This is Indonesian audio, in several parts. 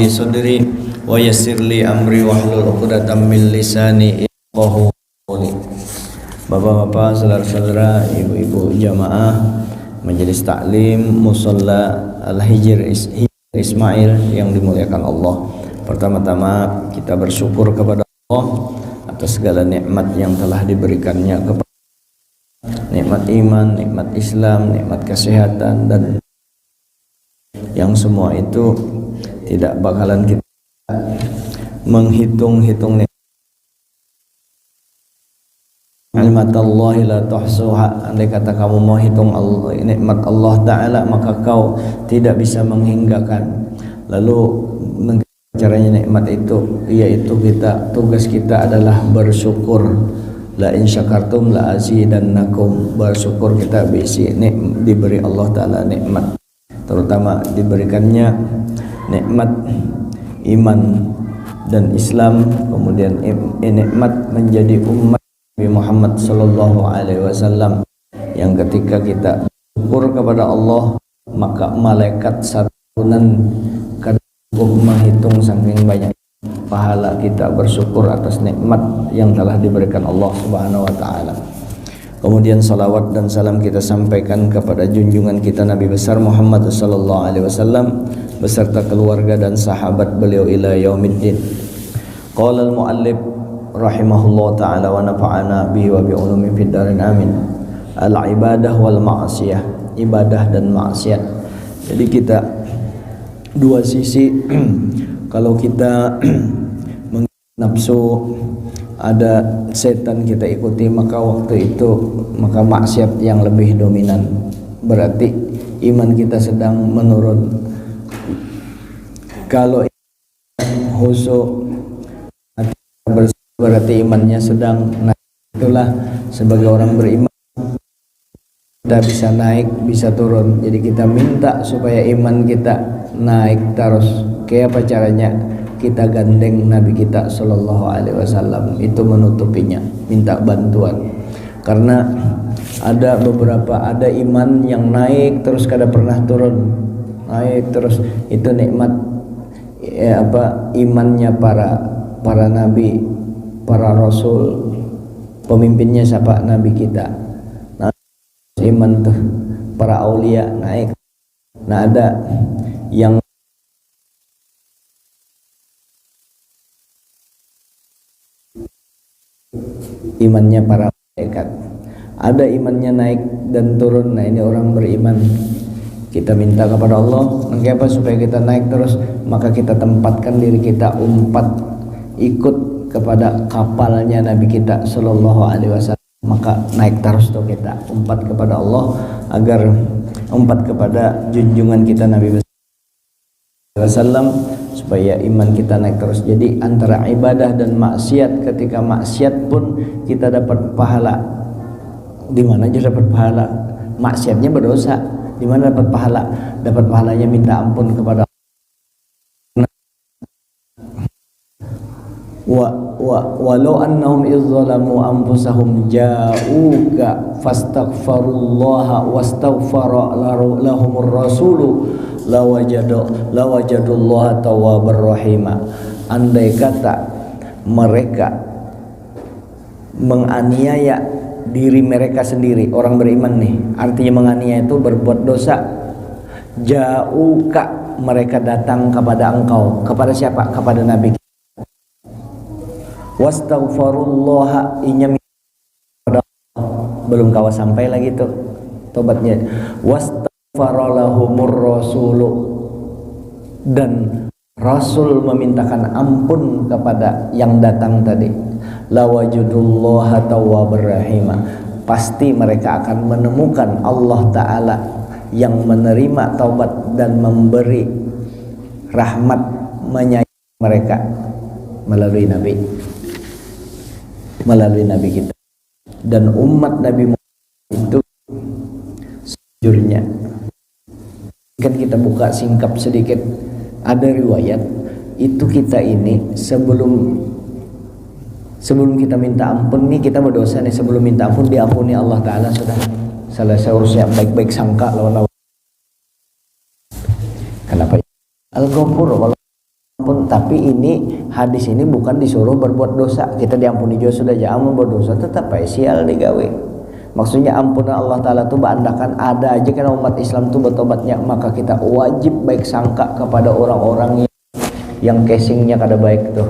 صدري ويسر لي أمري واحلل عقدة من لساني يفقهوا قولي. Bapak-bapak, saudara-saudara, ibu-ibu jamaah Majelis Taklim Musalla Al-Hijr Ismail yang dimuliakan Allah. Pertama-tama kita bersyukur kepada Allah atas segala nikmat yang telah diberikannya kepada nikmat iman, nikmat Islam, nikmat kesehatan, dan yang semua itu tidak bakalan kita menghitung-hitung. Nikmatallahi la tuhsuha. Andai kata kamu mau hitung nikmat Allah Ta'ala, maka kau tidak bisa menghinggakan. Lalu caranya nikmat itu, yaitu tugas kita adalah bersyukur. La in syakartum la azidannakum. Bersyukur kita diberi Allah Ta'ala nikmat, terutama diberikannya nikmat iman dan Islam, kemudian nikmat menjadi umat Nabi Muhammad sallallahu alaihi wasallam, yang ketika kita bersyukur kepada Allah, maka malaikat satunan cukup menghitung saking banyak pahala kita bersyukur atas nikmat yang telah diberikan Allah Subhanahu wa taala. Kemudian salawat dan salam kita sampaikan kepada junjungan kita Nabi besar Muhammad sallallahu alaihi wasallam beserta keluarga dan sahabat beliau ila yaumiddin. Qala al-muallif rahimahullah ta'ala wa nafa'ana bihi wa bi ulumi fid darin amin. Al-ibadah wal ma'siyah, ibadah dan maksiat. Jadi kita dua sisi. Kalau kita nafsu, ada setan kita ikuti, maka waktu itu maksiat yang lebih dominan, berarti iman kita sedang menurun. Kalau khusyuk berarti imannya sedang naik. Itulah sebagai orang beriman kita bisa naik, bisa turun. Jadi kita minta supaya iman kita naik terus. Kayak apa caranya? Kita gandeng Nabi kita sallallahu alaihi wasallam, itu menutupinya, minta bantuan. Karena ada iman yang naik terus kada pernah turun, naik terus. Itu nikmat imannya para nabi, para rasul, pemimpinnya siapa? Nabi kita. Nah, iman tuh para aulia naik. Nah, ada yang imannya para malaikat, ada imannya naik dan turun. Nah, ini orang beriman. Kita minta kepada Allah, apa supaya kita naik terus, maka kita tempatkan diri kita ikut kepada kapalnya Nabi kita sallallahu alaihi wasallam, maka naik terus tuh kita kepada Allah, agar kepada junjungan kita Nabi wasallam, supaya iman kita naik terus. Jadi antara ibadah dan maksiat, ketika maksiat pun kita dapat pahala. Di mana aja dapat pahala? Maksiatnya berdosa. Di mana dapat pahala? Dapat pahalanya minta ampun kepada walau annahum izzalamu anfusahum ja'uka fastaghfirullaha wastaghfara lahumur rasulu lawajadullaha tawwabar rahima. Andai kata mereka menganiaya diri mereka sendiri, orang beriman nih, artinya menganiaya itu berbuat dosa. Ja'uka, mereka datang kepada engkau. Kepada siapa? Kepada Nabi. Wastaghfirullaha, belum kau sampai lagi tuh tobatnya. Wastaghfaralahumur rasulu, dan Rasul memintakan ampun kepada yang datang tadi. Lawajudullaha tawwabar rahima, pasti mereka akan menemukan Allah Ta'ala yang menerima taubat dan memberi rahmat, menyayangi mereka melalui Nabi kita. Dan umat Nabi Muhammad itu sejujurnya, kan kita buka singkap sedikit, ada riwayat itu kita ini sebelum kita minta ampun nih, kita berdosa nih, sebelum minta ampun diampuni Allah Ta'ala sudah selesai urusnya. Baik-baik sangka lawan. Kenapa? Al-Ghafur, Tapi ini hadis ini bukan disuruh berbuat dosa. Kita diampuni juga sudah, jangan berdosa tetap spesial digawe. Maksudnya ampunan Allah Ta'ala itu berandakan ada aja karena umat Islam itu bertobatnya, maka kita wajib baik sangka kepada orang-orang yang casingnya kada baik tuh,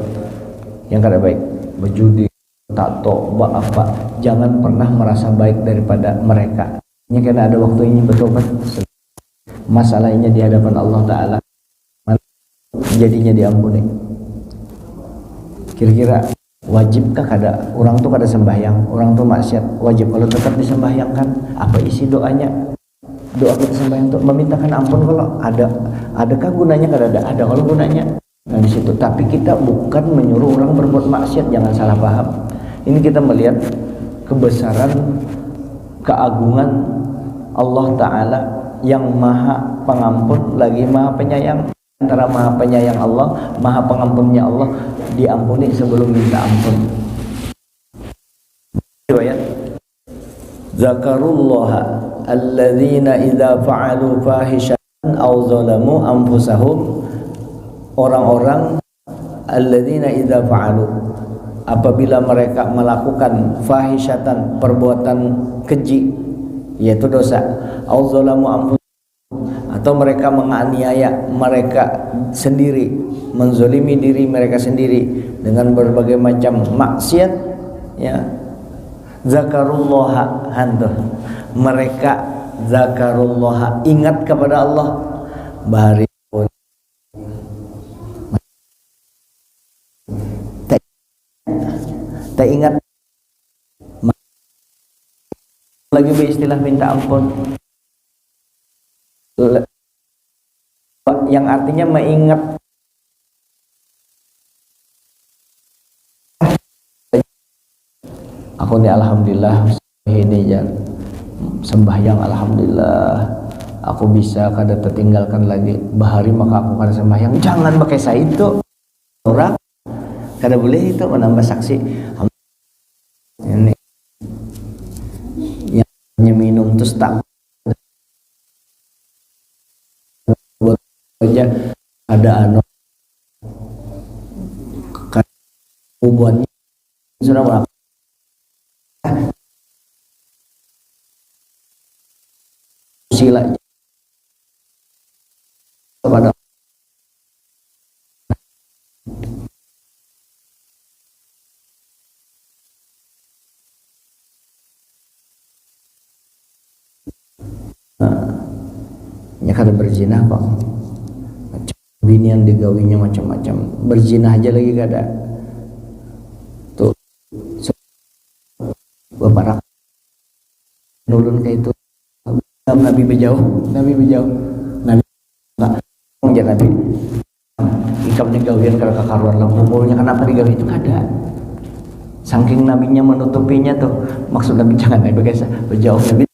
yang kada baik, berjudi, tato, apa, jangan pernah merasa baik daripada mereka. Ini karena ada waktunya bertobat, masalahnya di hadapan Allah Ta'ala jadinya diampuni. Kira-kira wajibkah kada orang tuh kada sembahyang, orang tuh maksiat, wajib kalau tetap disembahyangkan? Apa isi doanya? Doa kita sembahyang tuh memintakan ampun, kalau adakah gunanya? Kada ada kalau gunanya. Nah di situ, tapi kita bukan menyuruh orang berbuat maksiat, jangan salah paham. Ini kita melihat kebesaran, keagungan Allah Ta'ala yang maha pengampun lagi maha penyayang. Antara maha penyayang Allah, maha pengampunnya Allah, diampuni sebelum minta ampun. Riwayat Zakarullaha alladzina idza fa'alu fahishatan aw zalamu anfusahum, orang-orang alladzina idza fa'alu, apabila mereka melakukan fahishatan, perbuatan keji yaitu dosa, aw zalamu anfusahum, atau mereka menganiaya mereka sendiri, menzolimi diri mereka sendiri dengan berbagai macam maksiat, ya, zakarullaha, mereka zakarullaha, ingat kepada Allah, bahari tak ingat lagi beristilah minta ampun, yang artinya mengingat. Aku nih alhamdulillah ini ya sembahyang, alhamdulillah aku bisa kada tertinggalkan lagi bahari, maka aku kada sembahyang. Jangan pakai saya itu orang kada boleh itu menambah saksi. Ini yang minum terus tak aja ada anu buatnya sudah berapa sila kepada ya kada berzina kok, binian digawinya macam-macam, berzina aja lagi kada tuh beberapa nulun kayak itu. Nabi berjauh nabi enggak ngjar nabi ikamnya gawian kada kakaruan lah umurnya, kenapa digawi itu kada, saking nabinya menutupinya tuh. Maksud nabi jangan nabi guys berjauh, nabi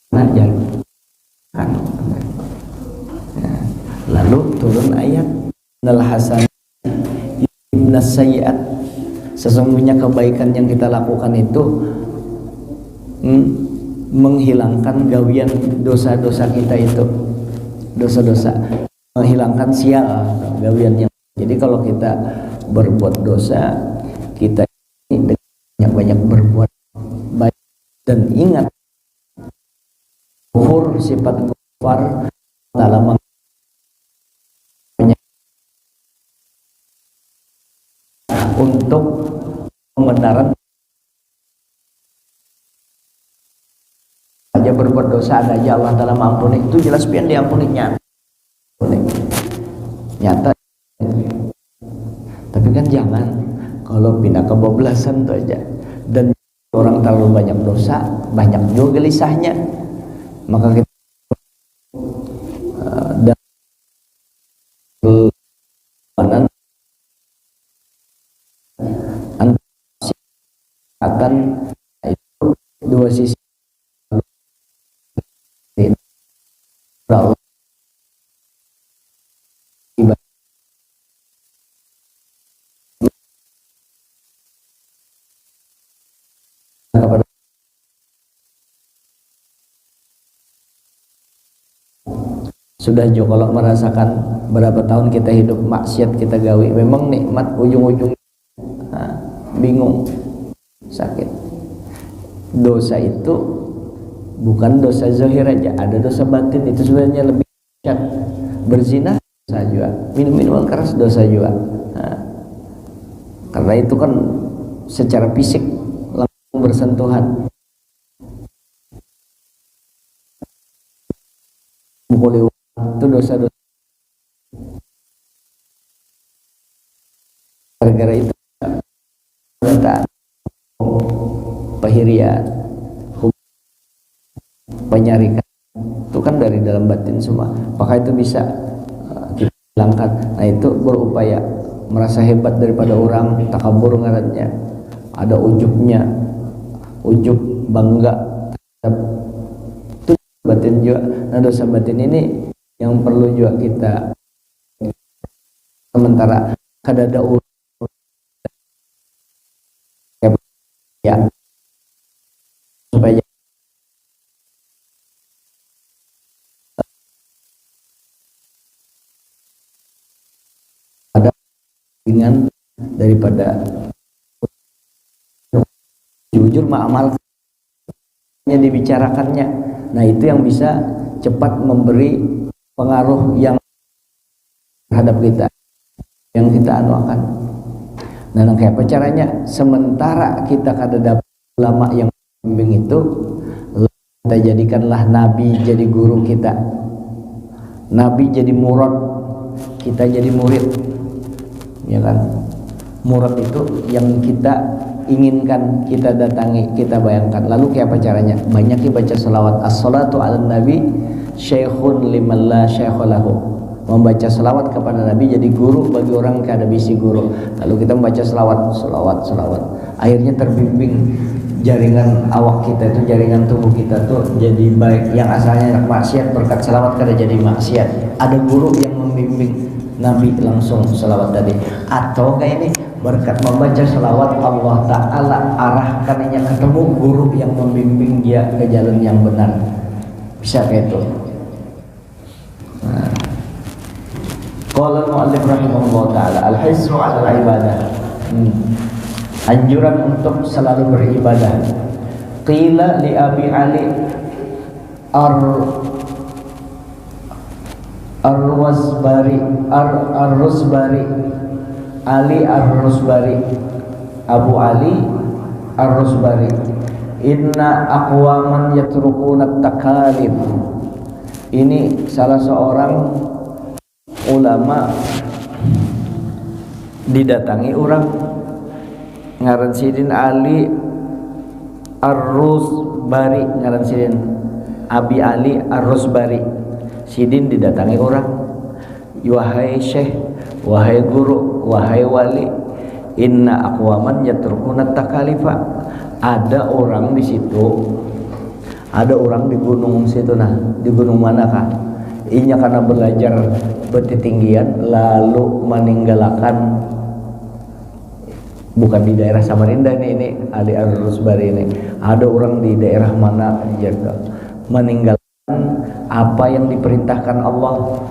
ngajar kan. Lalu turun ayat nal hasan ibnas sayyiat, sesungguhnya kebaikan yang kita lakukan itu menghilangkan gawian dosa-dosa kita itu, dosa-dosa, menghilangkan sial gawiannya. Jadi kalau kita berbuat dosa, kita banyak berbuat baik, dan ingat kufur, sifat kufar dalam untuk pembenaran aja berbuat dosa ada aja Allah Ta'ala mampuni, itu jelas pian diampuni nyata. Tapi kan jangan kalau pindah kebablasan itu aja, dan orang terlalu banyak dosa, banyak juga gelisahnya, maka kita dan akan itu dua sisi Allah kepada Sudah jo kalau merasakan berapa tahun kita hidup maksiat kita gawi, memang nikmat ujung-ujung bingung, sakit. Dosa itu bukan dosa zahir aja, ada dosa batin, itu sebenarnya lebih dahsyat. Berzina dosa juga, minum minuman keras dosa juga. Karena itu kan secara fisik langsung bersentuhan. Mukuli itu dosa-dosa. Gara-gara itu pahirian, penyarikan itu kan dari dalam batin semua. Apakah itu bisa dihilangkan? Nah itu berupaya merasa hebat daripada orang, takabur ngarannya, ada ujubnya, ujub bangga terhadap itu batin juga. Nah dosa batin ini yang perlu juga kita, sementara kadada orang ya supaya ada dengan daripada jujur mengamalkannya, dibicarakannya. Nah itu yang bisa cepat memberi pengaruh yang terhadap kita, yang kita anuakan. Nah kayak apa caranya? Sementara kita kada dapat ulama yang membimbing itu, kita jadikanlah Nabi jadi guru kita, Nabi jadi murad, kita jadi murid, ya kan? Murad itu yang kita inginkan, kita datangi, kita bayangkan. Lalu kayak apa caranya? Banyak baca salawat. As-salatu ala nabi syekhun liman la syekhalahu. Membaca selawat kepada Nabi jadi guru bagi orang yang ada bisi guru. Lalu kita membaca selawat. Akhirnya terbimbing, jaringan awak kita itu, jaringan tubuh kita tuh jadi baik. Yang asalnya maksiat berkat selawat kada jadi maksiat. Ada guru yang membimbing Nabi langsung selawat tadi. Atau kayak ini, berkat membaca selawat Allah Ta'ala arahkannya ketemu guru yang membimbing dia ke jalan yang benar. Bisa kayak itu. Qala al-mu'allif rahimahullah ta'ala al-hissu 'ala al-ibadah. Anjuran untuk selalu beribadah. Qila li Abi Ali Ar-Rusbari Ali Ar-Rusbari, Abu Ali Ar-Rusbari, inna aqwaman yatrukuna at-takalif. Ini salah seorang ulama didatangi orang ngaran sidin Ali Ar-Rusbari, ngaran sidin Abi Ali Ar-Rusbari. Sidin didatangi orang, wahai syekh, wahai guru, wahai wali, inna aqwaman yatrukuna takalifa. Ada orang di situ, ada orang di gunung situ. Nah di gunung manakah? Inya karena belajar bertinggian lalu meninggalkan, bukan di daerah Samarinda ini Ali Ar-Rusbari ini, ada orang di daerah mana jaga, meninggalkan apa yang diperintahkan Allah.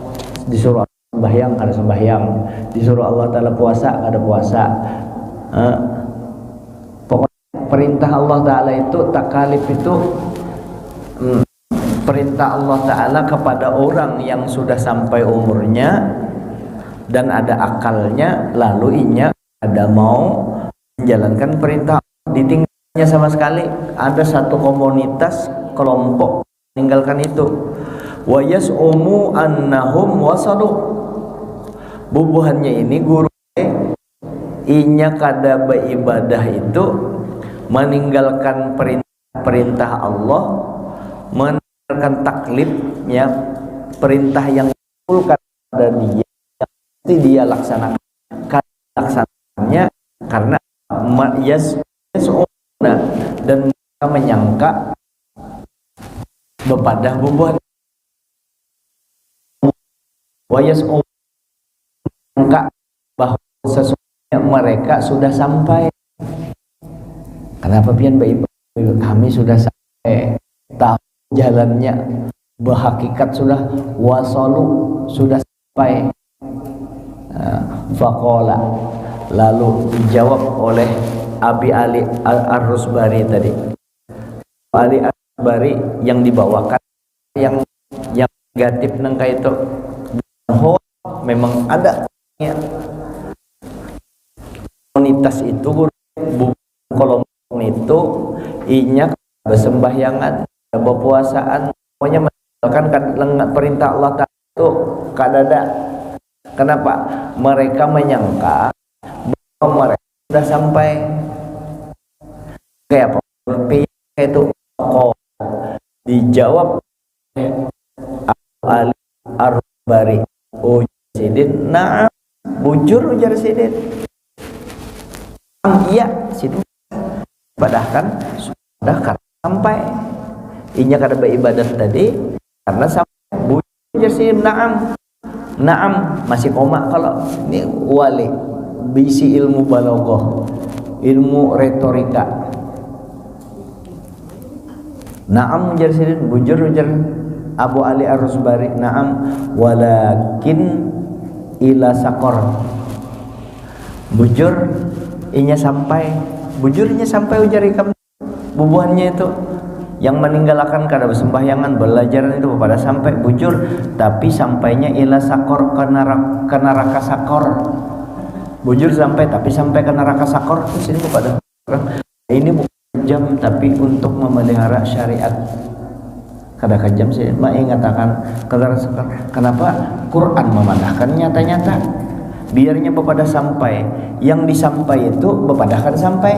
Disuruh sembahyang ada sembahyang, disuruh Allah Ta'ala puasa ada puasa. Pokoknya perintah Allah Ta'ala itu, takalif itu perintah Allah Ta'ala kepada orang yang sudah sampai umurnya dan ada akalnya, lalu inya ada mau menjalankan perintah. Ditinggalnya sama sekali, ada satu komunitas kelompok meninggalkan itu. Wa yas'umu annahum wasadu. Bubuhannya ini guru inya kada beribadah itu meninggalkan perintah Allah, meninggalkan taklifnya, perintah yang dilakukan pada dia yang mesti dia laksanakan, karena yas'una, dan mereka menyangka bepadah bubuhan wa yas'una, menyangka bahwa sesungguhnya mereka sudah sampai. Kenapa pian beribadah? Kami sudah sampai, tahu jalannya, berhakikat sudah wasalu, sudah sampai. Faqala, lalu dijawab oleh Abi Ali Ar-Rusbari tadi. Ali Ar-Rusbari yang dibawakan yang negatif nangka itu memang ada ya. Komunitas itu kalau itu inya bersembahyangan, berpuasaan, pokoknya menjalankan perintah Allah Ta'ala itu kadada. Kenapa? Mereka menyangka bahwa mereka sudah sampai kayak apa? Itu dijawab Ali Ar-Rusbari, ujar Sidin, nah bujur ujar Sidin, iya Sidin, padahal sudah sampai inya kada beribadat tadi karena sampai bujur ujar Sidin, Naam masih koma kalau ini wali bisi ilmu balaghah, ilmu retorika. Naam ujar Sidin, bujur ujar Abu Ali Ar-Rusbari, naam walakin ila sakor. Bujur inya sampai, bujurnya sampai ujar ikam bubuhannya itu yang meninggalkan kada bersembahyangan belajar itu pada sampai bujur, tapi sampainya ila sakor ke neraka sakor. Bujur sampai tapi sampai ke neraka sakor. Terus ini kepada ini bukan kejam tapi untuk memelihara syariat. Kada kejam sih, mengatakan kada sakor. Kenapa? Quran memandahkan nyata-nyata. Biarnya bepada sampai, yang disampai itu bepadahkan sampai.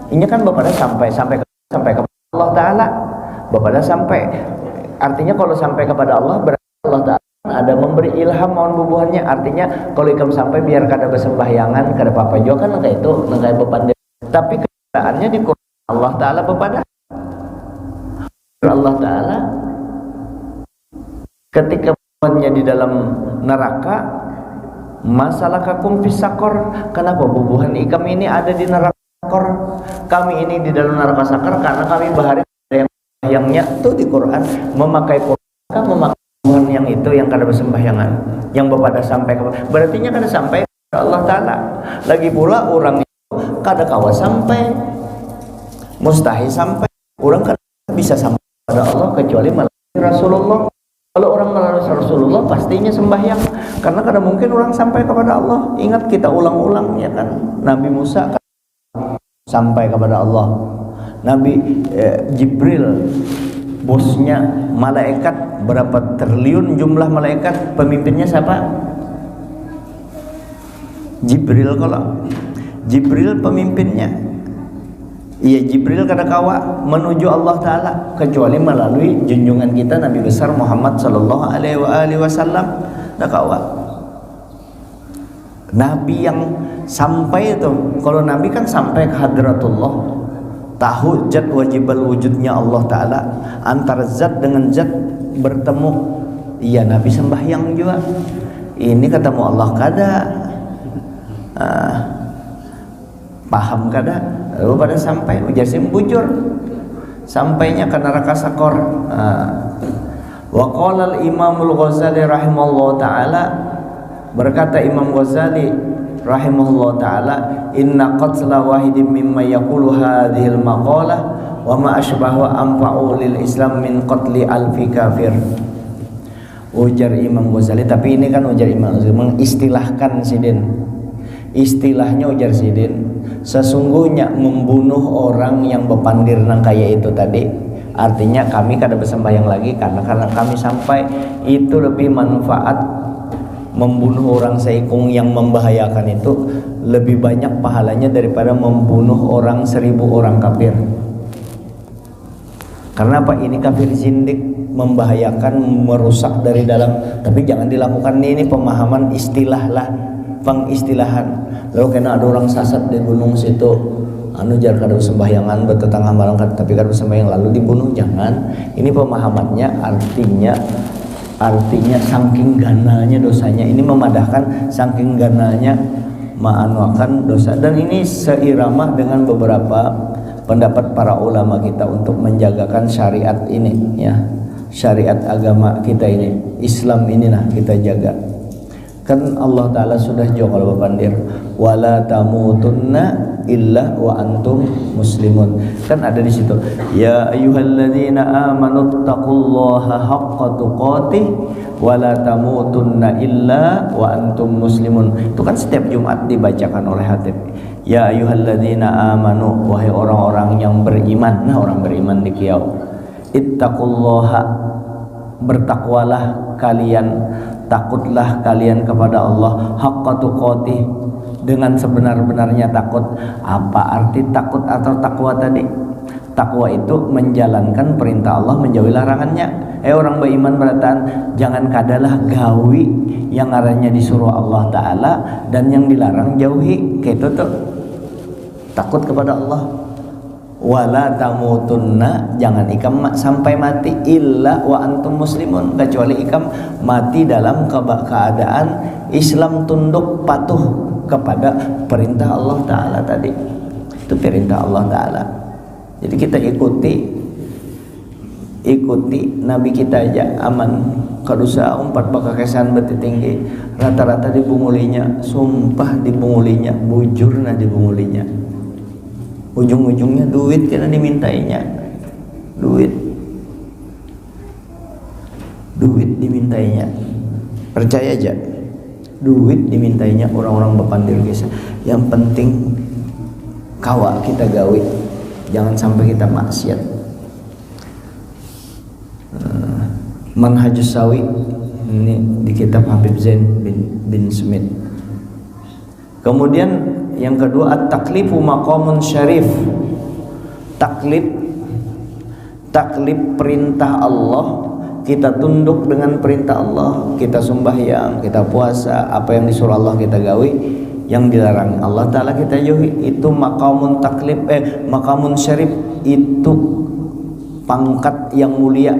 Ini kan bepada sampai ke Allah Ta'ala, bepada sampai, artinya kalau sampai kepada Allah berarti Allah Ta'ala ada memberi ilham mohon bubuhannya. Artinya kalau ikam sampai biar kada bersembahyangan kada apa-apa juga kan kayak itu kayak beban. Tapi keadaannya di Quran Allah Ta'ala bepada Allah Ta'ala ketika bubuhannya di dalam neraka, masalah kakum fisakor, kenapa bubuhan ikam ini ada di neraka? Kami ini di dalam neraka sakar karena kami bahari yang tuh di Quran memakai Quran, memakai Tuhan yang itu yang kada bersembahyangan, yang bepada sampai berarti nya kada sampai ke Allah Ta'ala. Lagi pula orang itu kada kawa sampai, mustahil sampai, orang kada bisa sampai pada Allah kecuali melalui Rasulullah. Kalau orang melalui Rasulullah pastinya sembahyang, karena kada mungkin orang sampai kepada Allah. Ingat kita ulang-ulang ya kan, Nabi Musa sampai kepada Allah, Nabi Jibril bosnya malaikat, berapa triliun jumlah malaikat, pemimpinnya siapa? Jibril. Kalau Jibril pemimpinnya, iya Jibril kada kawa menuju Allah Ta'ala kecuali melalui junjungan kita Nabi besar Muhammad sallallahu alaihi wasallam. Dak kawa Nabi yang sampai itu, kalau Nabi kan sampai ke hadratullah, tahu zat wajibal wujudnya Allah Ta'ala, antara zat dengan zat bertemu. Iya Nabi sembahyang juga, ini ketemu Allah kada, paham kada, lalu pada sampai ujar sim bujur, sampainya ke neraka sakor. Wa qala al-Imamul Ghazali rahimahullah ta'ala, berkata Imam Ghazali rahimahullah ta'ala, inna qatla wahidin mimma yaqulu hadhil maqalah wa ma ashbahu anfa'u lil Islam min qatli alfi kafir. Ujar Imam Ghazali, tapi ini kan ujar Imam Ghazali mengistilahkan Sidin. Istilahnya ujar Sidin, sesungguhnya membunuh orang yang berpandir nang kaya itu tadi, artinya kami kada bersembahyang lagi karena kami sampai, itu lebih manfaat. Membunuh orang seikung yang membahayakan itu lebih banyak pahalanya daripada membunuh orang 1000 orang kafir. Karena apa? Ini kafir zindik, membahayakan, merusak dari dalam. Tapi jangan dilakukan, ini pemahaman istilah lah, pengistilahan. Lalu kena ada orang sasat di gunung situ, jar kada sembahyangan bertetangga malam tapi kada sembahyang lalu dibunuh, jangan. Ini pemahamannya, artinya saking ganalnya dosanya, ini memadahkan saking ganalnya ma'anwakan dosa. Dan ini seirama dengan beberapa pendapat para ulama kita untuk menjagakan syariat ini ya, syariat agama kita ini, Islam inilah kita jaga. Kan Allah Ta'ala sudah jawab kalau bapandir, wala tamutunna illa wa antum muslimun. Kan ada di situ, ya ayyuhalladzina amanu taqullaha haqqa tuqatih wala tamutunna illa wa antum muslimun. Itu kan setiap Jumat dibacakan oleh khatib. Ya ayyuhalladzina amanu, wahai orang-orang yang beriman. Nah, orang beriman di kiau, ittaqullaha, bertakwalah kalian, takutlah kalian kepada Allah, haqqa tuqatih, dengan sebenar-benarnya takut. Apa arti takut atau takwa tadi? Takwa itu menjalankan perintah Allah, menjauhi larangannya. Orang beriman beratan, jangan kadalah gawi yang ngarannya disuruh Allah Ta'ala dan yang dilarang jauhi. Kayak itu tuh takut kepada Allah. Wala tamutunna, jangan ikam sampai mati illa wa antum muslimun, kecuali ikam mati dalam keadaan Islam, tunduk patuh kepada perintah Allah Ta'ala tadi. Itu perintah Allah Ta'ala. Jadi kita ikuti Nabi kita aja aman. Kadusa umpat baka kesan beti tinggi, rata-rata dibungulinya, sumpah dibungulinya, bujurna dibungulinya. Ujung-ujungnya duit karena dimintainya. Duit dimintainya. Percaya aja, duit dimintainya orang-orang bepandir guys. Yang penting kawa kita gawe, jangan sampai kita maksiat. Manhajus Sawi ini di kitab Habib Zain bin Smith. Kemudian yang kedua, at-taklifu maqamun syarif. Taklif perintah Allah, kita tunduk dengan perintah Allah, kita sembahyang, kita puasa, apa yang disuruh Allah kita gawe, yang dilarang Allah Ta'ala kita jauhi. Itu maqamun taklif, maqamun syarif, itu pangkat yang mulia,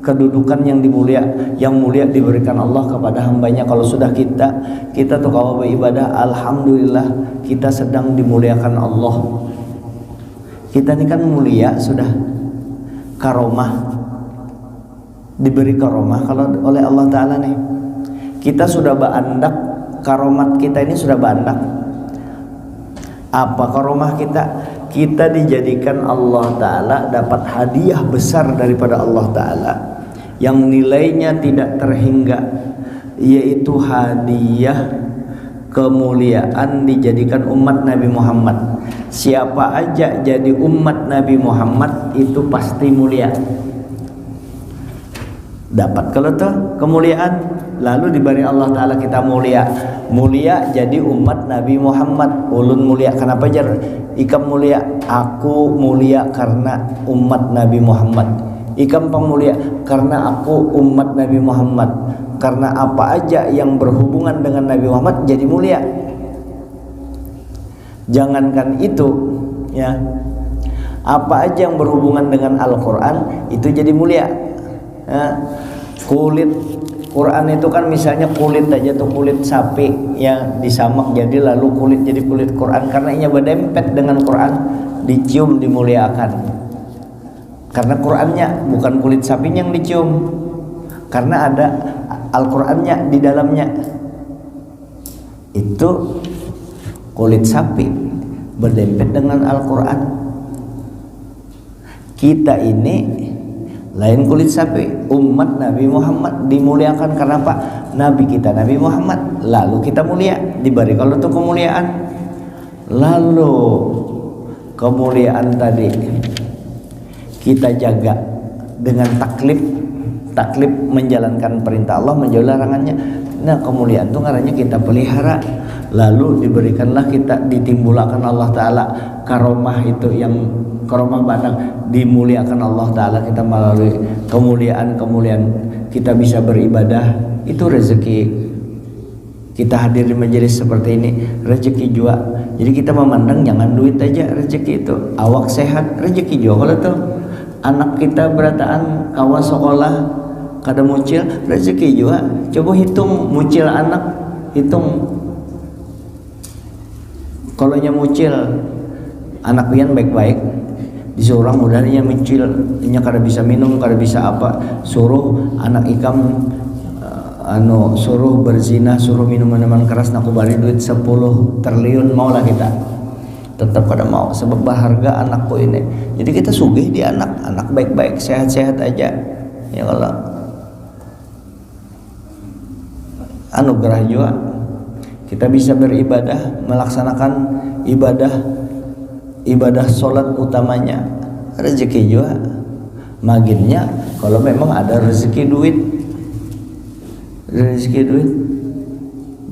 kedudukan yang mulia diberikan Allah kepada hambanya. Kalau sudah kita tuh kalau beribadah, alhamdulillah kita sedang dimuliakan Allah. Kita ini kan mulia, sudah karomah, diberi karomah kalau oleh Allah Ta'ala nih. Kita sudah baandak, karomat kita ini sudah baandak. Apa karomah kita? Kita dijadikan Allah Ta'ala dapat hadiah besar daripada Allah Ta'ala yang nilainya tidak terhingga, yaitu hadiah kemuliaan dijadikan umat Nabi Muhammad. Siapa aja jadi umat Nabi Muhammad itu pasti mulia. Dapat kalau tuh kemuliaan, lalu diberi Allah Ta'ala kita mulia jadi umat Nabi Muhammad. Ulun mulia kenapa jar? Ikam mulia, aku mulia karena umat Nabi Muhammad. Ikam pemulia karena aku umat Nabi Muhammad. Karena apa aja yang berhubungan dengan Nabi Muhammad jadi mulia. Jangankan itu, ya, apa aja yang berhubungan dengan Al-Quran itu jadi mulia. Ya, kulit Quran itu kan misalnya kulit aja tuh, kulit sapi ya disamak jadi lalu kulit jadi kulit Quran, karena inya berdempet dengan Quran, dicium dimuliakan. Karena Qurannya bukan kulit sapinya yang dicium, karena ada Al-Qurannya di dalamnya. Itu kulit sapi berdempet dengan Al-Quran. Kita ini lain kulit sapi, umat Nabi Muhammad dimuliakan karena apa? Nabi kita Nabi Muhammad, lalu kita mulia, diberi kalau itu kemuliaan. Lalu kemuliaan tadi kita jaga dengan taklif menjalankan perintah Allah, menjauhi larangannya. Nah, kemuliaan itu ngarannya kita pelihara, lalu diberikanlah kita, ditimbulkan Allah Ta'ala karomah itu, yang karomah bandang dimuliakan Allah Ta'ala kita melalui kemuliaan kita bisa beribadah. Itu rezeki kita hadir di majelis seperti ini, rezeki juga. Jadi kita memandang jangan duit aja rezeki itu, awak sehat rezeki juga. Kalau tuh anak kita berataan kawas sekolah kada mucil rezeki juga. Coba hitung mucil anak, hitung kalau nya mucil anak pian baik-baik, disuruh orang mudahnya mencil nya kada bisa minum, kada bisa apa, suruh anak ikam suruh berzina, suruh minum minuman keras, naku bari duit 10 triliun, maulah kita? Tetap kada mau, sebab berharga anakku ini. Jadi kita sugih di anak baik-baik, sehat-sehat aja. Ya kalau anugerah juga kita bisa beribadah, melaksanakan ibadah sholat utamanya, rezeki juga. Maginnya kalau memang ada rezeki duit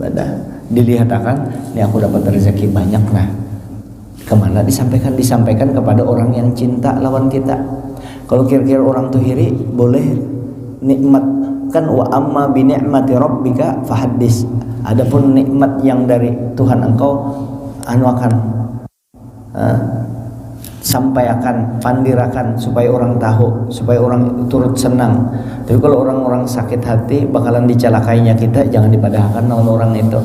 ibadah, dilihat akan ini aku dapat rezeki banyak, nah kemana disampaikan kepada orang yang cinta lawan kita. Kalau kira-kira orang tuh hiri, boleh nikmat kan, wa amma bi ni'mati rabbika fahaddis. Adapun nikmat yang dari Tuhan engkau akan sampaikan, pandirakan supaya orang tahu, supaya orang turut senang. Tapi kalau orang-orang sakit hati bakalan dicelakainya kita, jangan dipadahkan lawan orang itu.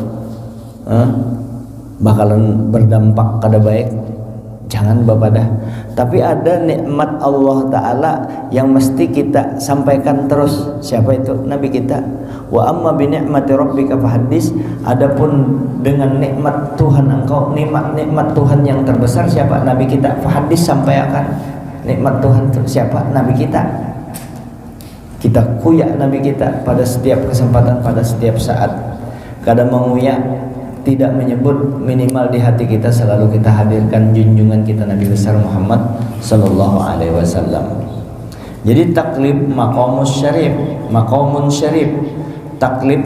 Bakalan berdampak kada baik, jangan bapadah. Tapi ada nikmat Allah Ta'ala yang mesti kita sampaikan terus. Siapa itu? Nabi kita. Wa amma bi ni'mati rabbika fahaddis. Adapun dengan nikmat Tuhan engkau, nikmat Tuhan yang terbesar siapa? Nabi kita. Fahaddis, sampaikan nikmat Tuhan siapa? Nabi kita. Kita kuyak Nabi kita pada setiap kesempatan, pada setiap saat. Kadang menguyak, tidak menyebut, minimal di hati kita selalu kita hadirkan junjungan kita Nabi besar Muhammad sallallahu alaihi wasallam. Jadi taklif maqamun syarif, taklif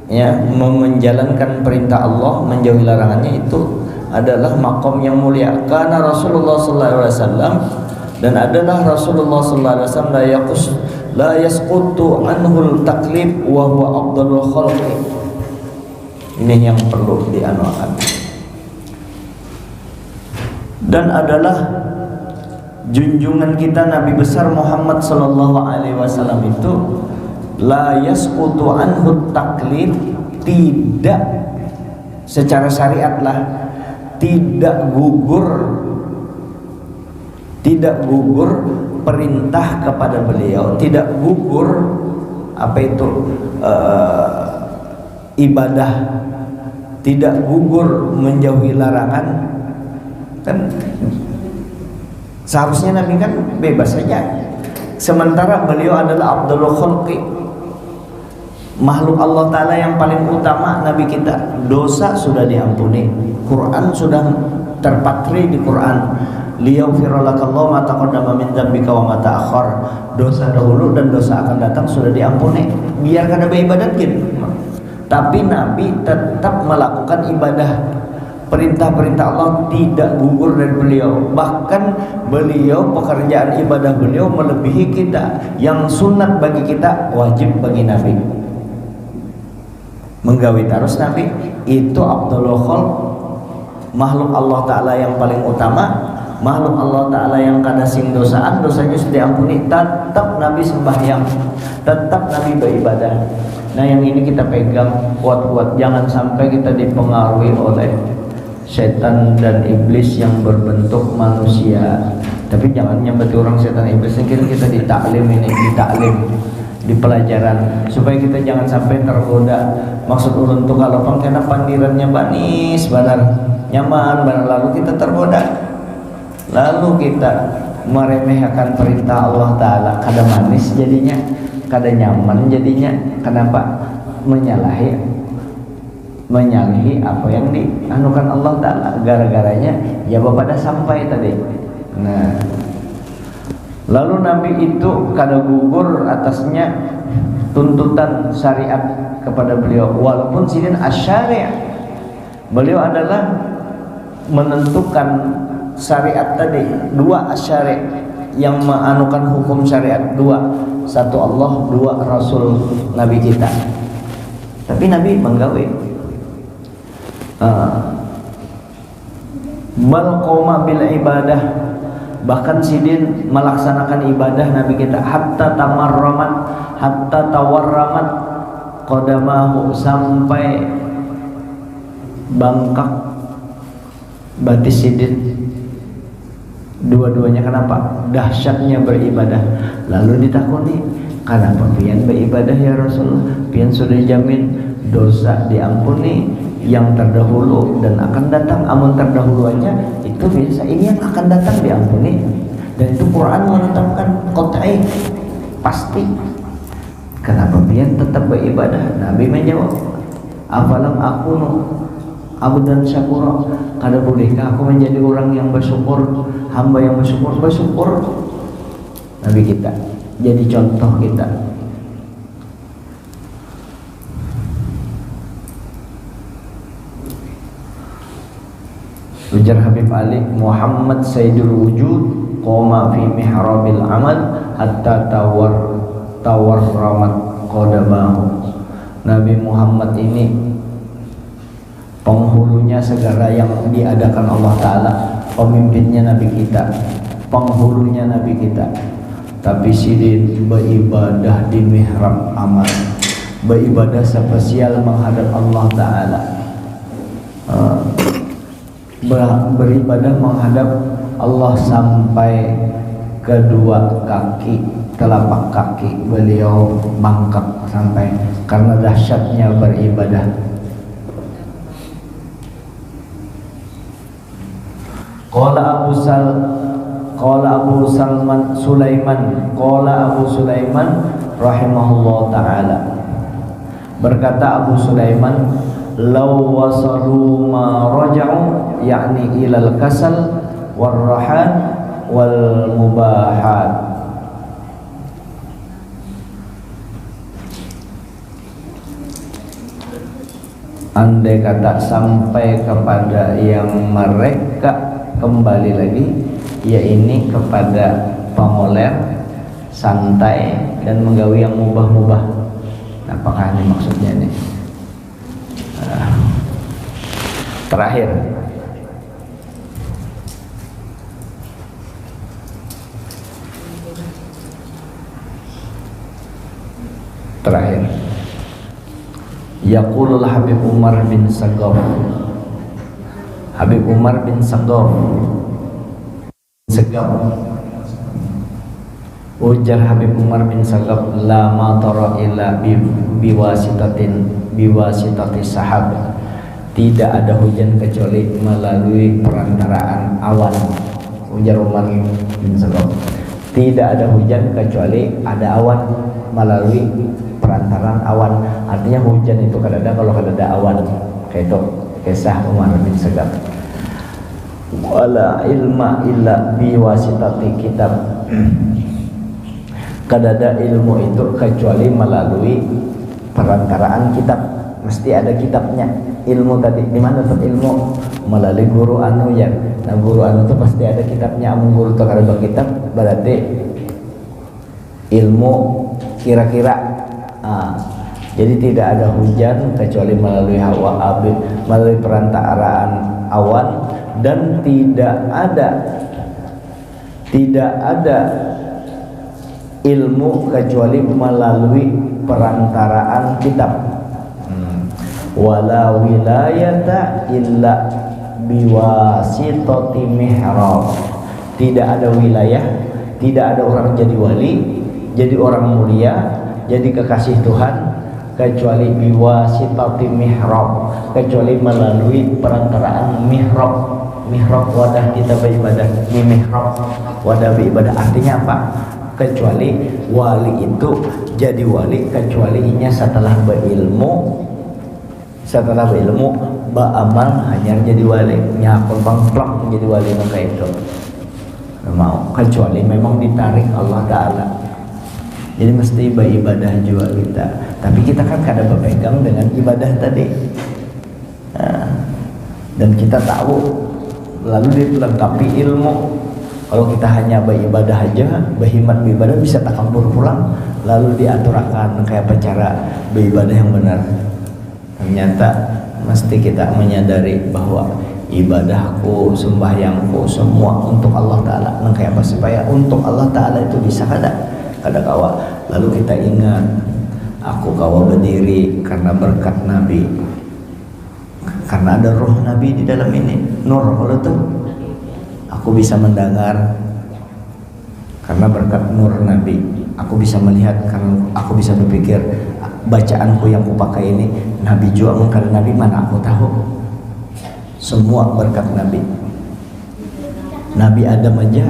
ya, menjalankan perintah Allah, menjauhi larangannya, itu adalah maqam yang mulia. Karena Rasulullah sallallahu alaihi wasallam, dan adalah Rasulullah sallallahu alaihi wasallam la yasqutu anhul taklif wa huwa afdalul khalqi. Ini yang perlu dianuakan. Dan adalah junjungan kita Nabi besar Muhammad sallallahu alaihi wasallam itu la yasqutu anhu taklif, tidak secara syariat lah, tidak gugur perintah kepada beliau, tidak gugur apa itu ibadah, tidak gugur menjauhi larangan. Kan seharusnya Nabi kan bebas saja, sementara beliau adalah Abdul Khalqi, makhluk Allah Ta'ala yang paling utama. Nabi kita dosa sudah diampuni, Quran sudah terpatri di Quran, liyaghfiralakallahu ma taqaddama min dzambika wa ma ta'akhkhar. Dosa dahulu dan dosa akan datang sudah diampuni, biar kada beribadat gitu. Tapi Nabi tetap melakukan ibadah, perintah-perintah Allah tidak gugur dari beliau. Bahkan beliau, pekerjaan ibadah beliau melebihi kita. Yang sunat bagi kita, wajib bagi Nabi. Menggawi terus Nabi itu Abdul Khalq, makhluk Allah Ta'ala yang paling utama, makhluk Allah Ta'ala yang kada sing dosaan, dosanya sudah diampuni. Tetap Nabi sembahyang, tetap Nabi beribadah. Nah yang ini kita pegang kuat-kuat, jangan sampai kita dipengaruhi oleh setan dan iblis yang berbentuk manusia. Tapi jangan nyambati orang setan iblis, kita ditaklim di pelajaran, supaya kita jangan sampai tergoda. Maksud ulun tuh kalau karena pandirannya manis banar, nyaman banar, lalu kita tergoda, lalu kita meremehkan perintah Allah Ta'ala, kada manis jadinya, kada nyaman jadinya. Kenapa? Menyalahi apa yang dianukan Allah Ta'ala. Gara-garanya ya pada sampai tadi. Nah, lalu Nabi itu kada gugur atasnya tuntutan syariat kepada beliau, walaupun sidin asyari', beliau adalah menentukan syariat tadi. Dua asyari' yang menganukan hukum syariat, dua, satu Allah, dua Rasul Nabi kita. Tapi Nabi menggawe bal qoma bil ibadah, bahkan sidin melaksanakan ibadah Nabi kita, hatta tawarramat qadamahu, sampai bangkak batis sidin. Dua-duanya kenapa? Dahsyatnya beribadah. Lalu ditakuni, kenapa pian beribadah ya Rasulullah? Pian sudah dijamin dosa diampuni yang terdahulu dan akan datang. Amun terdahuluannya itu biasa, ini yang akan datang diampuni. Dan itu Quran menetapkan qat'i, pasti. Kenapa pian tetap beribadah? Nabi menjawab, afalam akunu abdan syakura, kada bolehkah aku menjadi orang yang bersyukur, hamba yang bersyukur. Nabi kita jadi contoh kita. Ujar Habib Ali, Muhammad Sayyidul Wujud qoma fi mihrabil amal hatta tawarramat qadamahu. Nabi Muhammad ini penghulunya segala yang diadakan Allah Ta'ala, pemimpinnya Nabi kita, penghulunya Nabi kita. Tapi sidin beribadah di mihrab amal, beribadah spesial menghadap Allah Ta'ala, beribadah menghadap Allah sampai kedua kaki, telapak kaki beliau bangkak sampai, karena dahsyatnya beribadah. Qala Abu Sulaiman rahimahullah ta'ala, berkata Abu Sulaiman, law wasalu ma raja'u, yakni ilal kasal warrahan wal mubahat. Andai kata sampai kepada yang mereka kembali lagi, yaitu kepada pamoler, santai, dan menggawi yang mubah-mubah. Apakah ini maksudnya ini? Terakhir, yaqulul Habib Umar bin Sagaf, Habib Umar bin Sagaf, ujar Habib Umar bin Sagaf, la matara illa biwasitati sahab, tidak ada hujan kecuali melalui perantaraan awan. Ujar Umar bin Sagaf, tidak ada hujan kecuali ada awan, melalui perantaraan awan. Artinya hujan itu kadang-kadang kalau ada awan, kayak itu kisah Umar bin Sagaf. Wala ilma illa biwasitati kitab, kadada ilmu itu kecuali melalui perantaraan kitab. Mesti ada kitabnya. Ilmu tadi di mana tuh ilmu? Melalui guru anu ya. Nah guru anu tuh pasti ada kitabnya. Amun guru tuh kada kitab berarti ilmu kira-kira. Jadi tidak ada hujan kecuali melalui melalui perantaraan awan, dan tidak ada ilmu kecuali melalui perantaraan kitab. Wala wilayata illa biwasitati mihrab, tidak ada wilayah, tidak ada orang jadi wali, jadi orang mulia, jadi kekasih Tuhan, kecuali biwasitati mihrab, kecuali melalui perantaraan mihrab. Mihrab wadah kita beribadah, mihrab wadah beribadah. Artinya apa? Kecuali wali itu jadi wali kecuali inya setelah berilmu, beramal hanya jadi wali, nyakul bangplak menjadi wali. Maka itu mau, kecuali memang ditarik Allah Ta'ala. Jadi mesti beribadah juga kita. Tapi kita kan kada berpegang dengan ibadah tadi. Dan kita tahu, lalu dilengkapi ilmu. Kalau kita hanya beribadah aja, berhimmat beribadah, bisa takabur pulang, lalu diaturakan kayak apa cara beribadah yang benar. Ternyata mesti kita menyadari bahwa ibadahku, sembahyangku semua untuk Allah Ta'ala. Kayak apa supaya untuk Allah Ta'ala itu bisa kada kawa. Lalu kita ingat, aku kawa berdiri karena berkat Nabi, karena ada roh Nabi di dalam ini, nur. Kalau tuh aku bisa mendengar karena berkat nur Nabi aku bisa melihat, karena aku bisa berpikir bacaanku yang kupakai ini Nabi juga mengkali Nabi, mana aku tahu. Semua berkat Nabi. Nabi Adam aja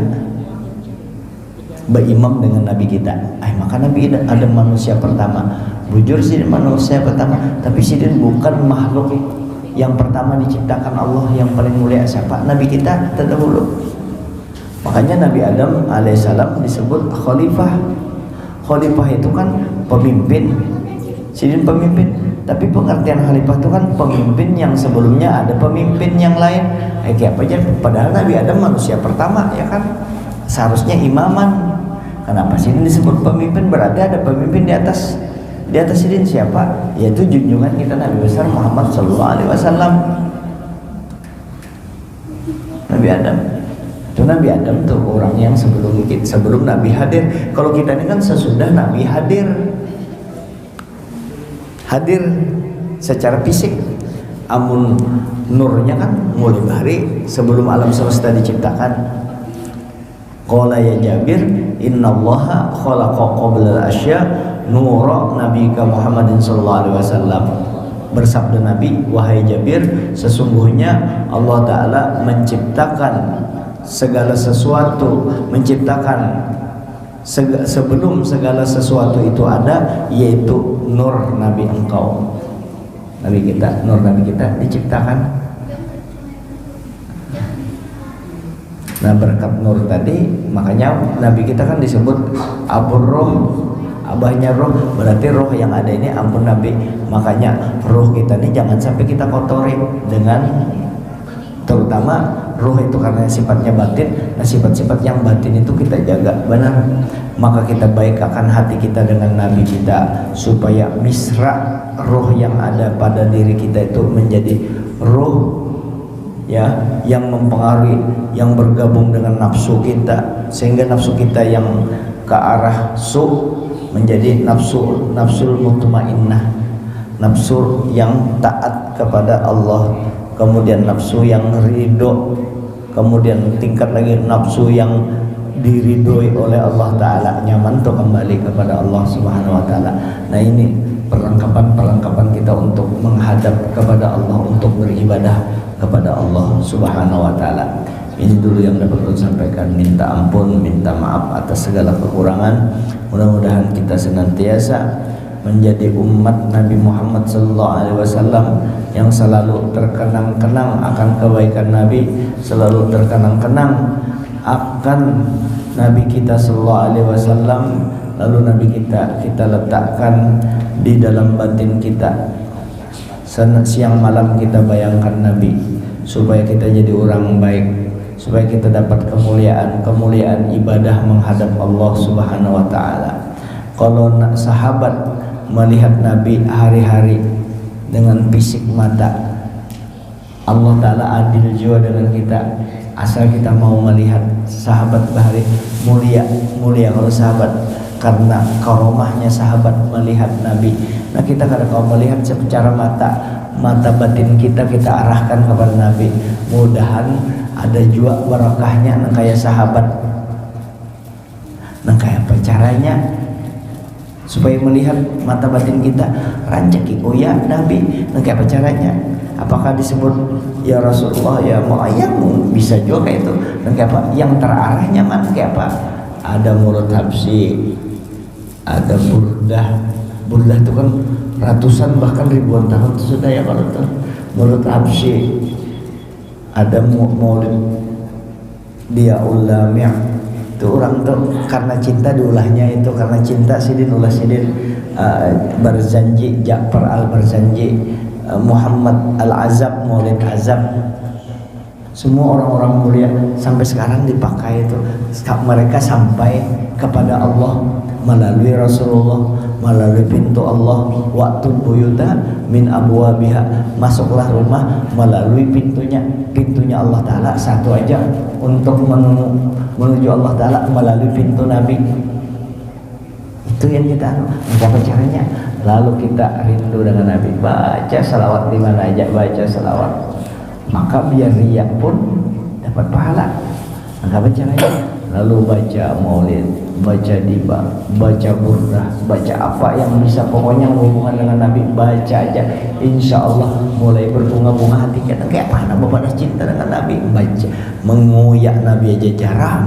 berimam dengan Nabi kita. Maka Nabi Adam manusia pertama. Bujur sih manusia pertama, tapi sih bukan makhluk yang pertama diciptakan Allah. Yang paling mulia siapa? Nabi kita terdahulu. Makanya Nabi Adam alaihissalam disebut khalifah. Khalifah itu kan pemimpin, sidin pemimpin. Tapi pengertian khalifah itu kan pemimpin yang sebelumnya ada pemimpin yang lain. Kayak apa aja? Padahal Nabi Adam manusia pertama, ya kan? Seharusnya imaman. Kenapa sidin disebut pemimpin? Berarti ada pemimpin di atas sidin siapa? Yaitu junjungan kita Nabi besar Muhammad SAW. Nabi Adam. Itu Nabi Adam tuh orang yang sebelum Nabi hadir. Kalau kita ini kan sesudah Nabi hadir secara fisik. Amun nurnya kan mulai hari sebelum alam semesta diciptakan. Qala ya Jabir, innallaha khalaqa qabla al-asya nura nabiyika Muhammadin sallallahu alaihi wasallam. Bersabda Nabi, wahai Jabir, sesungguhnya Allah Ta'ala menciptakan segala sesuatu, menciptakan sebelum segala sesuatu itu ada, yaitu nur Nabi engkau, Nabi kita, nur Nabi kita diciptakan. Nah berkat nur tadi, makanya Nabi kita kan disebut abur roh, abahnya roh, berarti roh yang ada ini ampun Nabi. Makanya roh kita ini jangan sampai kita kotori dengan, terutama roh itu karena sifatnya batin. Nah sifat-sifat yang batin itu kita jaga benar. Maka kita baikkan hati kita dengan Nabi kita, supaya misra roh yang ada pada diri kita itu menjadi roh ya yang mempengaruhi, yang bergabung dengan nafsu kita, sehingga nafsu kita yang ke arah su menjadi nafsul mutmainnah, nafsu yang taat kepada Allah, kemudian nafsu yang ridho, kemudian tingkat lagi nafsu yang diridhoi oleh Allah Ta'ala, nyaman tuh kembali kepada Allah Subhanahu Wa Ta'ala. Nah ini perlengkapan kita untuk menghadap kepada Allah, untuk beribadah kepada Allah Subhanahu Wa Ta'ala. Ini dulu yang dapat saya sampaikan. Minta ampun, minta maaf atas segala kekurangan. Mudah-mudahan kita senantiasa menjadi umat Nabi Muhammad SAW yang selalu terkenang-kenang akan kebaikan Nabi, selalu terkenang-kenang akan Nabi kita SAW. Lalu Nabi kita letakkan di dalam batin kita. Siang malam kita bayangkan Nabi, supaya kita jadi orang baik, supaya kita dapat kemuliaan ibadah menghadap Allah Subhanahu Wa Ta'ala. Kalau sahabat melihat Nabi hari-hari dengan fisik mata, Allah Ta'ala adil juga dengan kita. Asal kita mau melihat sahabat bahari mulia kalau sahabat, karena karomahnya sahabat melihat Nabi. Nah kita kalau melihat secara mata batin kita arahkan kepada Nabi. Mudahan ada juga barakahnya nang kayak sahabat. Nang kayak apa caranya supaya melihat mata batin kita rancaki ya Nabi? Nang kayak apa caranya? Apakah disebut ya Rasulullah ya Mu'ayyam? Bisa juga kayak itu. Nang kayak apa? Yang terarahnya mana kayak apa? Ada mulut habsi, ada burdah itu kan ratusan bahkan ribuan tahun sudah ya kalau itu mulut habsi. Ada maulid dia ulami' itu orang tuh karena cinta diulahnya, itu karena cinta sidin ulah sidin. Barzanji, Ja'far al-Barzanji, Muhammad al-Azab, maulid azab, semua orang-orang mulia sampai sekarang dipakai itu. Mereka sampai kepada Allah melalui Rasulullah, melalui pintu Allah. Waktu buyuta min abwabiha, masuklah rumah melalui pintunya Allah Ta'ala. Satu aja untuk menuju Allah Ta'ala melalui pintu Nabi. Itu yang kita apa caranya? Lalu kita rindu dengan Nabi, baca salawat di mana aja, baca salawat, maka biar riya pun dapat pahala. Maka caranya lalu baca maulid, baca diba, baca burdah, baca apa yang bisa, pokoknya hubungan dengan Nabi baca aja. Insya Allah mulai berbunga-bunga hati kita. Kayak mana bapak dah cinta dengan Nabi? Baca, mengoyak Nabi aja jarang.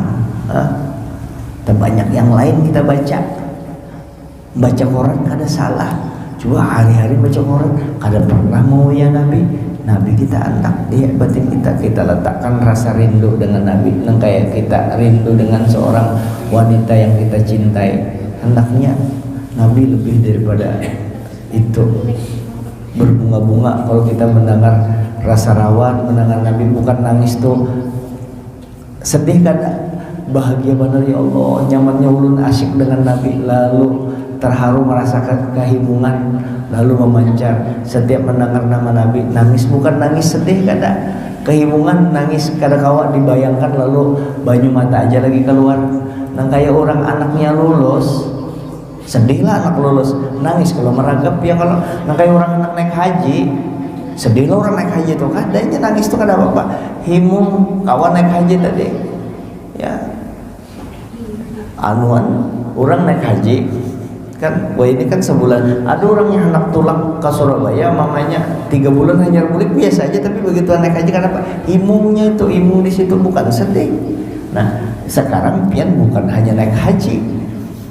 Terbanyak yang lain kita baca. Baca Quran kada salah. Coba hari-hari baca Quran, kada pernah mengoyak Nabi. Nabi kita antak dia batin kita letakkan rasa rindu dengan Nabi, yang kayak kita rindu dengan seorang wanita yang kita cintai. Hendaknya Nabi lebih daripada itu berbunga-bunga. Kalau kita mendengar rasa rawan, mendengar Nabi, bukan nangis tuh sedih kada, bahagia benar ya Allah, nyamannya ulun asyik dengan Nabi, lalu terharu merasakan kehimungan, lalu memancar setiap mendengar nama Nabi. Nangis bukan nangis sedih kada, kehimungan nangis kada kawa dibayangkan, lalu banyu mata aja lagi keluar. Nang kayak orang anaknya lulus, sedihlah anak lulus, nangis kalau meragap ya. Kalau nang kayak orang anak naik haji, sedihlah orang naik haji tuh kadanya nangis tuh kada apa-apa. Himung kawan naik haji tadi ya, anuan orang naik haji kan, wah ini kan sebulan. Ada orang yang hendak tulang ke Surabaya, mamanya 3 bulan hanya mudik biasa aja, tapi begitu naik haji kenapa? Imungnya itu, imung di situ bukan sedih. Nah sekarang pian bukan hanya naik haji,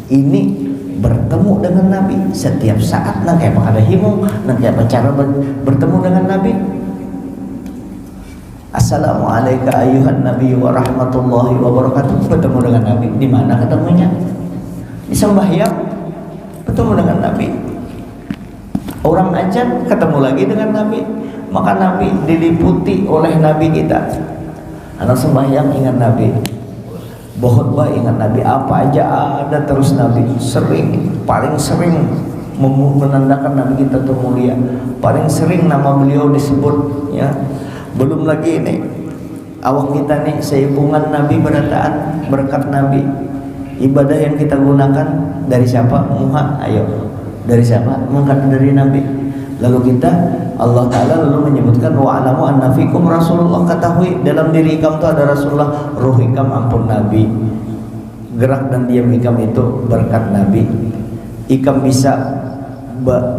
ini bertemu dengan Nabi setiap saat. Nah kayak ada himung, nah kayak cara bertemu dengan Nabi. Assalamualaikum ayuhan Nabi wa rahmatullahi wa barakatuh. Bertemu dengan Nabi di mana ketemunya? Di sembahyang bertemu dengan Nabi. Orang ajan ketemu lagi dengan Nabi. Maka Nabi diliputi oleh Nabi kita. Anak sembahyang ingat Nabi, khotbah ingat Nabi, apa aja ada terus Nabi. Sering, paling sering menandakan Nabi kita tuh mulia. Paling sering nama beliau disebut ya. Belum lagi ini awak kita nih seimbungan Nabi, berataan berkat Nabi. Ibadah yang kita gunakan dari siapa? Muha, ayo dari siapa? Mengangkat dari Nabi. Lalu kita, Allah Ta'ala lalu menyebutkan wa'alamu anna fikum Rasulullah, ketahui dalam diri ikam itu ada Rasulullah. Ruh ikam ampun Nabi, gerak dan diam ikam itu berkat Nabi. Ikam bisa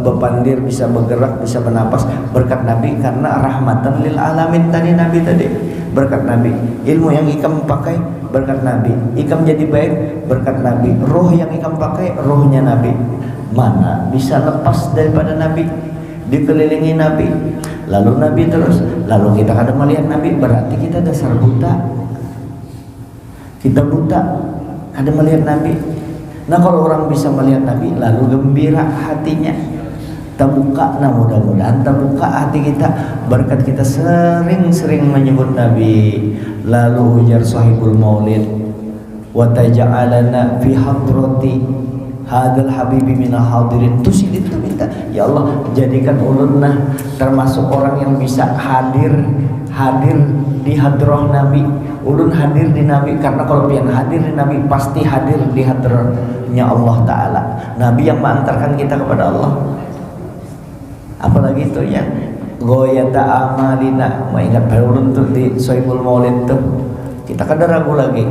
berpandir, bisa bergerak, bisa bernapas berkat Nabi, karena rahmatan lil alamin tadi Nabi tadi, berkat Nabi. Ilmu yang ikam pakai berkat Nabi, ikam jadi baik berkat Nabi. Roh yang ikam pakai rohnya Nabi. Mana bisa lepas daripada Nabi, dikelilingi Nabi, lalu Nabi terus, lalu kita kadang melihat Nabi, berarti kita dasar buta. Kita buta kadang melihat Nabi. Nah kalau orang bisa melihat Nabi lalu gembira hatinya, terbuka. Nah mudah-mudahan terbuka hati kita berkat kita sering-sering menyebut Nabi. Lalu ujar sahibul maulid, wa taja'alana fi hadrati hadal habibi minal hadirin. Tuh itu minta, ya Allah jadikan ulunna termasuk orang yang bisa hadir di hadrah Nabi. Ulun hadir di Nabi, karena kalau pian hadir di Nabi pasti hadir di hadrahnya Allah Ta'ala. Nabi yang mengantarkan kita kepada Allah. Apalagi itu ya goyata amalina, mengingat ulun tuh di Sohibul Maulid tuh kita kada ragu lagi.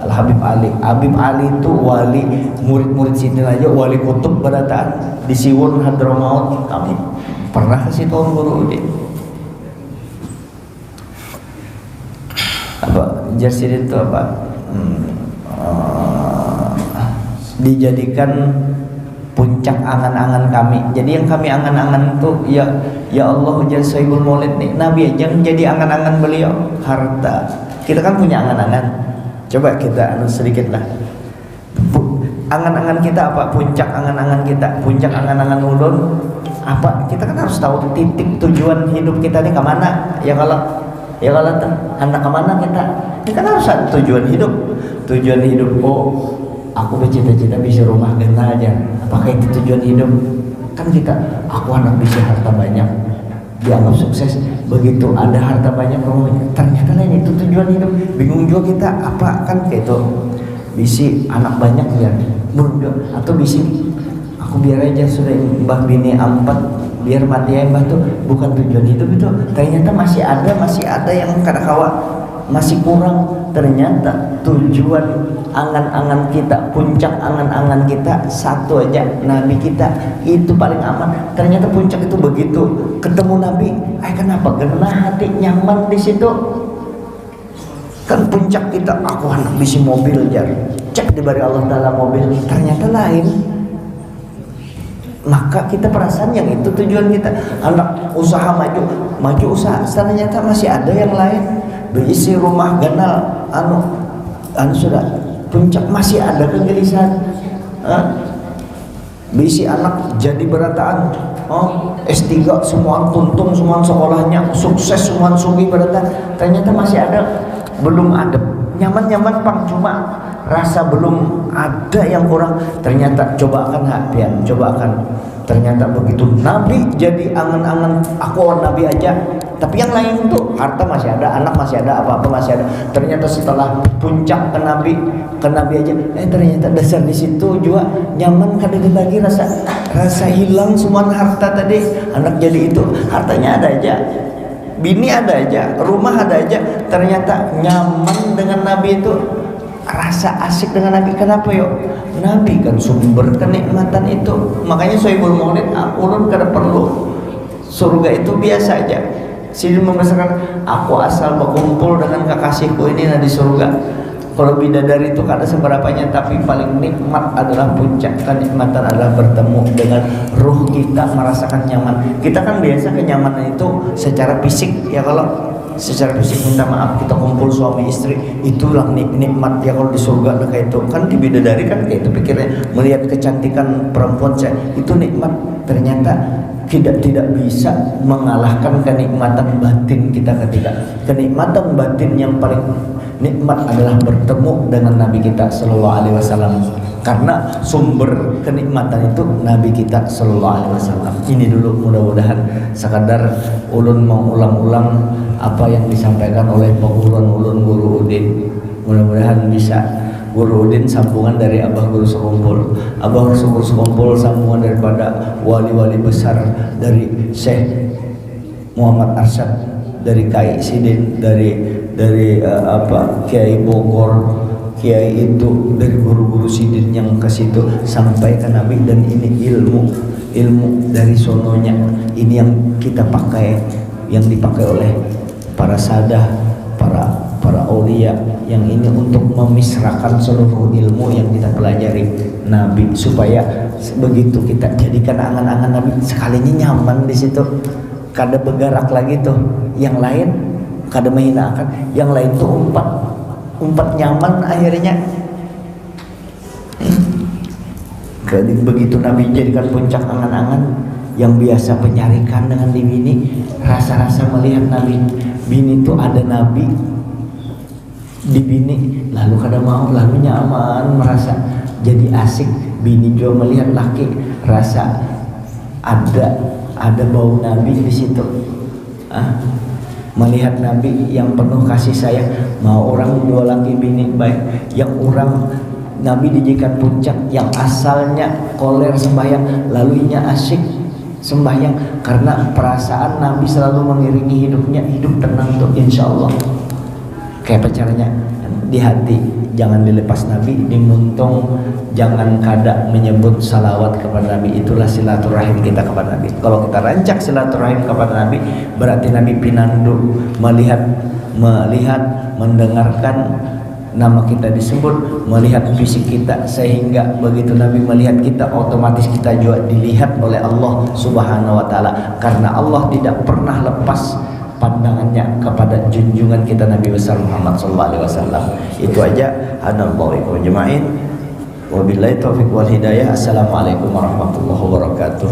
Al Habib Ali, Habib Ali itu wali, murid-murid sini aja wali kutub berataan di Siwon Hadramaut. Kami pernah kasih tahu guru ini apa Jarsidin itu apa, dijadikan puncak angan-angan kami. Jadi yang kami angan-angan itu ya Allah ujar Sohibul Maulid nih, Nabi aja menjadi angan-angan beliau. Harta kita kan punya angan-angan. Coba kita sedikit lah. Angan-angan kita apa? Puncak angan-angan kita, puncak angan-angan ulun apa? Kita kan harus tahu titik tujuan hidup kita nih kemana. Ya kalau tuh hendak kemana kita kan harus ada tujuan hidup. Tujuan hidup, oh aku bercita-cita bisa rumah genta aja. Apakah itu tujuan hidup? Kan kita, aku anak bisa harta banyak, dianggap sukses. Begitu ada harta banyak, ternyata lain itu tujuan hidup. Bingung juga kita, apa kan kayak itu bisi anak banyak ya, atau bisi aku biar aja sudah mbah bini 4 biar mati ya mbah tuh bukan tujuan hidup itu. Ternyata masih ada yang kadang-kadang masih kurang. Ternyata tujuan angan-angan kita, puncak angan-angan kita satu aja, Nabi kita itu paling aman. Ternyata puncak itu begitu ketemu Nabi, kenapa genah hati, nyaman di situ. Kan puncak kita, aku anak bisi mobil jar, cek diberi Allah Ta'ala mobil, ternyata lain. Maka kita perasaan yang itu tujuan kita. Anak usaha maju usaha, ternyata masih ada yang lain. Berisi rumah ganal, anu sudah puncak masih ada kegelisahan. Berisi anak jadi berataan, S3 semua tuntung, semua sekolahnya sukses, semua sugih berataan, ternyata masih ada belum ada nyaman pang, cuma rasa belum ada yang kurang. Ternyata coba akan hatian, coba akan ternyata begitu Nabi jadi angan-angan, aku orang Nabi aja, tapi yang lain tuh harta masih ada, anak masih ada, apa-apa masih ada. Ternyata setelah puncak ke Nabi aja, ternyata dasar di situ juga nyaman, kadang lagi rasa hilang semua harta tadi, anak jadi itu, hartanya ada aja, bini ada aja, rumah ada aja, ternyata nyaman dengan Nabi itu, rasa asik dengan Nabi. Kenapa yuk? Nabi kan sumber kenikmatan itu. Makanya Sohibul Maulid ulun kada perlu surga itu biasa aja. Sini membesarkan aku asal berkumpul dengan kekasihku ini di surga. Kalau bidadari itu kada seberapanya, tapi paling nikmat adalah puncak kenikmatan adalah bertemu dengan ruh kita, merasakan nyaman. Kita kan biasa kenyamanan itu secara fisik ya, kalau secara fisik minta maaf kita kumpul suami istri itulah nikmat ya. Kalau di surga kayak itu kan, di bidadari kan kayak itu pikirnya, melihat kecantikan perempuan saya itu nikmat. Ternyata tidak bisa mengalahkan kenikmatan batin kita. Ketika kenikmatan batin yang paling nikmat adalah bertemu dengan Nabi kita Sallallahu Alaihi Wasallam, karena sumber kenikmatan itu Nabi kita Sallallahu Alaihi Wasallam. Ini dulu, mudah-mudahan sekadar ulun mau ulang-ulang apa yang disampaikan oleh ulun Guru Udin. Mudah-mudahan bisa Guru Udin sambungan dari Abah Guru Sekumpul, Abah Guru Sekumpul sambungan daripada wali-wali besar, dari Syekh Muhammad Arsyad, dari Kai Sidin, dari Kiai Bogor, Kiai itu dari guru-guru Sidin yang ke situ sampai ke Nabi. Dan ini ilmu dari sononya, ini yang kita pakai, yang dipakai oleh para sadah, para aulia yang ini untuk memisrakan seluruh ilmu yang kita pelajari Nabi, supaya begitu kita jadikan angan-angan Nabi, sekalinya nyaman di situ, kada bergerak lagi tuh yang lain, kada menghinakan yang lain tuh umpat nyaman akhirnya. Begitu Nabi jadikan puncak angan-angan yang biasa penyarikan dengan di bini, rasa-rasa melihat Nabi bini itu ada Nabi di bini, lalu kada mau, lalu nyaman, merasa jadi asik. Bini juga melihat laki, rasa ada bau Nabi di situ. Melihat Nabi yang penuh kasih sayang, mau orang dua laki bini baik, yang orang Nabi dijadikan puncak, yang asalnya koler sembahyang, lalunya asik sembahyang, karena perasaan Nabi selalu mengiringi hidupnya, hidup tenang tuh insya Allah. Kayak caranya di hati, jangan dilepas Nabi, dimuntung jangan kada menyebut salawat kepada Nabi. Itulah silaturahim kita kepada Nabi. Kalau kita rancak silaturahim kepada Nabi, berarti Nabi pinandu, melihat, mendengarkan nama kita disebut, melihat fisik kita, sehingga begitu Nabi melihat kita, otomatis kita juga dilihat oleh Allah Subhanahu wa Ta'ala, karena Allah tidak pernah lepas pandangannya kepada junjungan kita Nabi besar Muhammad sallallahu alaihi wasallam. Itu aja. Anallahu jema'in. Wabillahi taufiq wal hidayah. Assalamualaikum warahmatullahi wabarakatuh.